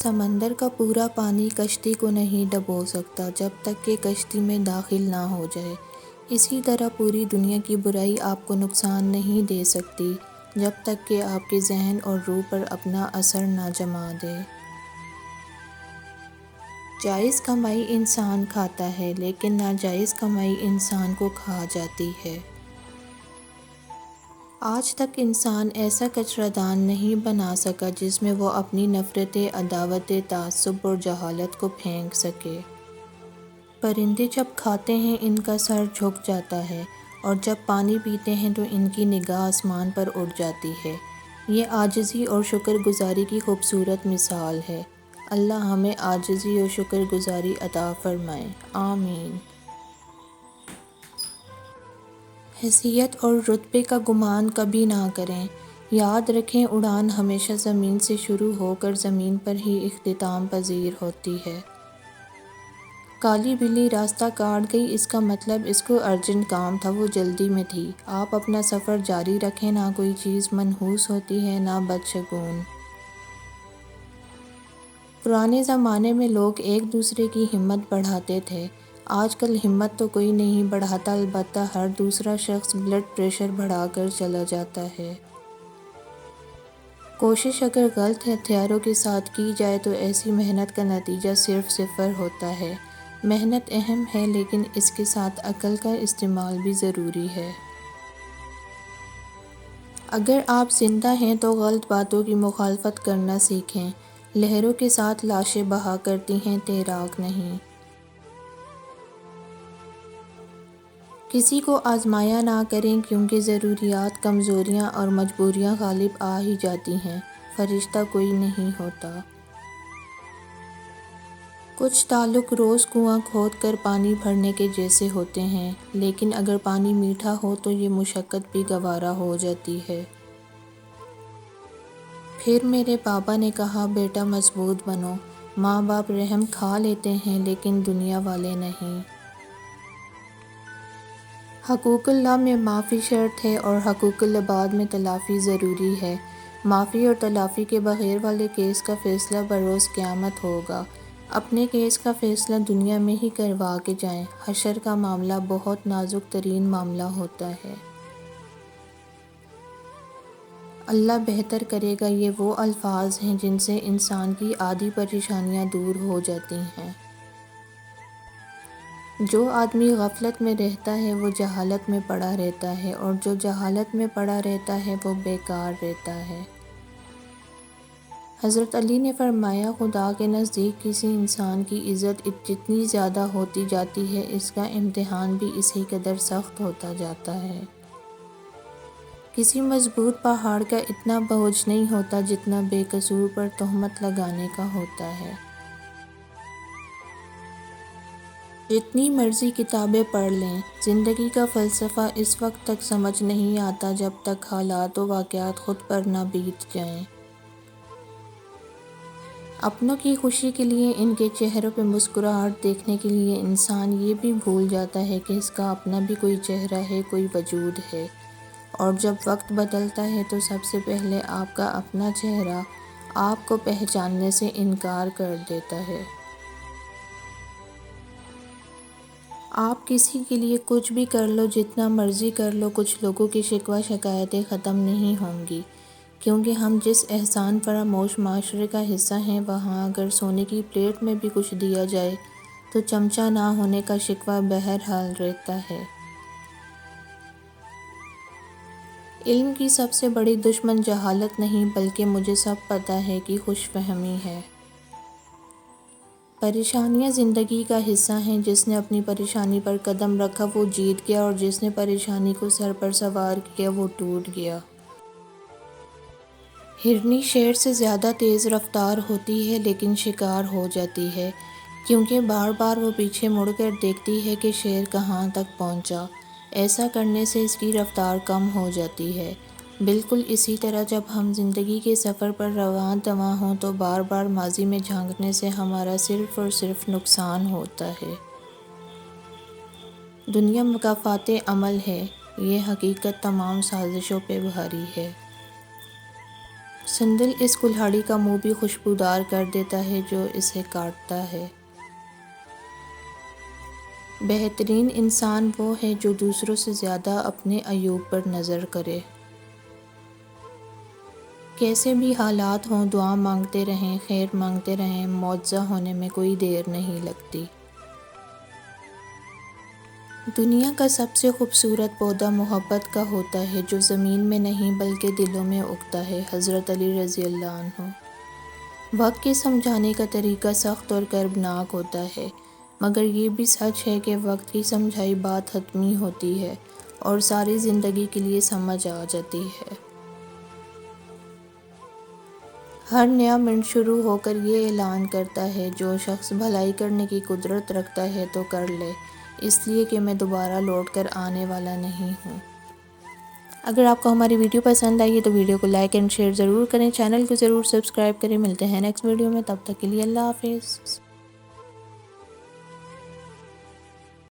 سمندر کا پورا پانی کشتی کو نہیں ڈبو سکتا جب تک کہ کشتی میں داخل نہ ہو جائے۔ اسی طرح پوری دنیا کی برائی آپ کو نقصان نہیں دے سکتی جب تک کہ آپ کے ذہن اور روح پر اپنا اثر نہ جما دے۔ جائز کمائی انسان کھاتا ہے لیکن ناجائز کمائی انسان کو کھا جاتی ہے۔ آج تک انسان ایسا کچرا دان نہیں بنا سکا جس میں وہ اپنی نفرتیں، عداوتیں، تعصب اور جہالت کو پھینک سکے۔ پرندے جب کھاتے ہیں ان کا سر جھک جاتا ہے اور جب پانی پیتے ہیں تو ان کی نگاہ آسمان پر اٹھ جاتی ہے۔ یہ عاجزی اور شکر گزاری کی خوبصورت مثال ہے۔ اللہ ہمیں عاجزی اور شکر گزاری عطا فرمائے، آمین۔ حیثیت اور رتبے کا گمان کبھی نہ کریں۔ یاد رکھیں اڑان ہمیشہ زمین سے شروع ہو کر زمین پر ہی اختتام پذیر ہوتی ہے۔ کالی بلی راستہ کاٹ گئی، اس کا مطلب اس کو ارجنٹ کام تھا، وہ جلدی میں تھی۔ آپ اپنا سفر جاری رکھیں، نہ کوئی چیز منحوس ہوتی ہے نہ بدشگون۔ پرانے زمانے میں لوگ ایک دوسرے کی ہمت بڑھاتے تھے، آج کل ہمت تو کوئی نہیں بڑھاتا، البتہ ہر دوسرا شخص بلڈ پریشر بڑھا کر چلا جاتا ہے۔ کوشش اگر غلط ہتھیاروں کے ساتھ کی جائے تو ایسی محنت کا نتیجہ صرف صفر ہوتا ہے۔ محنت اہم ہے لیکن اس کے ساتھ عقل کا استعمال بھی ضروری ہے۔ اگر آپ زندہ ہیں تو غلط باتوں کی مخالفت کرنا سیکھیں۔ لہروں کے ساتھ لاشیں بہا کرتی ہیں، تیراک نہیں۔ کسی کو آزمایا نہ کریں کیونکہ ضروریات، کمزوریاں اور مجبوریاں غالب آ ہی جاتی ہیں، فرشتہ کوئی نہیں ہوتا۔ کچھ تعلق روز کنواں کھود کر پانی بھرنے کے جیسے ہوتے ہیں، لیکن اگر پانی میٹھا ہو تو یہ مشقت بھی گوارا ہو جاتی ہے۔ پھر میرے بابا نے کہا، بیٹا مضبوط بنو۔ ماں باپ رحم کھا لیتے ہیں لیکن دنیا والے نہیں۔ حقوق اللہ میں معافی شرط ہے اور حقوق العباد میں تلافی ضروری ہے۔ معافی اور تلافی کے بغیر والے کیس کا فیصلہ بروز قیامت ہوگا۔ اپنے کیس کا فیصلہ دنیا میں ہی کروا کے جائیں، حشر کا معاملہ بہت نازک ترین معاملہ ہوتا ہے۔ اللہ بہتر کرے گا، یہ وہ الفاظ ہیں جن سے انسان کی آدھی پریشانیاں دور ہو جاتی ہیں۔ جو آدمی غفلت میں رہتا ہے وہ جہالت میں پڑا رہتا ہے، اور جو جہالت میں پڑا رہتا ہے وہ بیکار رہتا ہے۔ حضرت علی نے فرمایا، خدا کے نزدیک کسی انسان کی عزت جتنی زیادہ ہوتی جاتی ہے، اس کا امتحان بھی اسی قدر سخت ہوتا جاتا ہے۔ کسی مضبوط پہاڑ کا اتنا بوجھ نہیں ہوتا جتنا بے قصور پر تہمت لگانے کا ہوتا ہے۔ جتنی مرضی کتابیں پڑھ لیں، زندگی کا فلسفہ اس وقت تک سمجھ نہیں آتا جب تک حالات و واقعات خود پر نہ بیت جائیں۔ اپنوں کی خوشی کے لیے، ان کے چہروں پہ مسکراہٹ دیکھنے کے لیے انسان یہ بھی بھول جاتا ہے کہ اس کا اپنا بھی کوئی چہرہ ہے، کوئی وجود ہے، اور جب وقت بدلتا ہے تو سب سے پہلے آپ کا اپنا چہرہ آپ کو پہچاننے سے انکار کر دیتا ہے۔ آپ کسی کے لیے کچھ بھی کر لو، جتنا مرضی کر لو، کچھ لوگوں کی شکوہ شکایتیں ختم نہیں ہوں گی، کیونکہ ہم جس احسان فراموش معاشرے کا حصہ ہیں، وہاں اگر سونے کی پلیٹ میں بھی کچھ دیا جائے تو چمچہ نہ ہونے کا شکوہ بہرحال رہتا ہے۔ علم کی سب سے بڑی دشمن جہالت نہیں بلکہ مجھے سب پتہ ہے کی خوش فہمی ہے۔ پریشانیاں زندگی کا حصہ ہیں، جس نے اپنی پریشانی پر قدم رکھا وہ جیت گیا، اور جس نے پریشانی کو سر پر سوار کیا وہ ٹوٹ گیا۔ ہرنی شیر سے زیادہ تیز رفتار ہوتی ہے لیکن شکار ہو جاتی ہے، کیونکہ بار بار وہ پیچھے مڑ کر دیکھتی ہے کہ شیر کہاں تک پہنچا۔ ایسا کرنے سے اس کی رفتار کم ہو جاتی ہے۔ بالکل اسی طرح جب ہم زندگی کے سفر پر رواں دواں ہوں تو بار بار ماضی میں جھانکنے سے ہمارا صرف اور صرف نقصان ہوتا ہے۔ دنیا مکافات عمل ہے، یہ حقیقت تمام سازشوں پہ بھاری ہے۔ سندل اس کلہاڑی کا منہ بھی خوشبودار کر دیتا ہے جو اسے کاٹتا ہے۔ بہترین انسان وہ ہے جو دوسروں سے زیادہ اپنے عیوب پر نظر کرے۔ کیسے بھی حالات ہوں دعا مانگتے رہیں، خیر مانگتے رہیں، معجزہ ہونے میں کوئی دیر نہیں لگتی۔ دنیا کا سب سے خوبصورت پودا محبت کا ہوتا ہے جو زمین میں نہیں بلکہ دلوں میں اگتا ہے۔ حضرت علی رضی اللہ عنہ۔ وقت کے سمجھانے کا طریقہ سخت اور کربناک ہوتا ہے، مگر یہ بھی سچ ہے کہ وقت کی سمجھائی بات حتمی ہوتی ہے اور ساری زندگی کے لیے سمجھ آ جاتی ہے۔ ہر نیا منٹ شروع ہو کر یہ اعلان کرتا ہے جو شخص بھلائی کرنے کی قدرت رکھتا ہے تو کر لے، اس لیے کہ میں دوبارہ لوٹ کر آنے والا نہیں ہوں۔ اگر آپ کو ہماری ویڈیو پسند آئی ہے تو ویڈیو کو لائک اینڈ شیئر ضرور کریں، چینل کو ضرور سبسکرائب کریں۔ ملتے ہیں نیکسٹ ویڈیو میں، تب تک کے لیے اللہ حافظ۔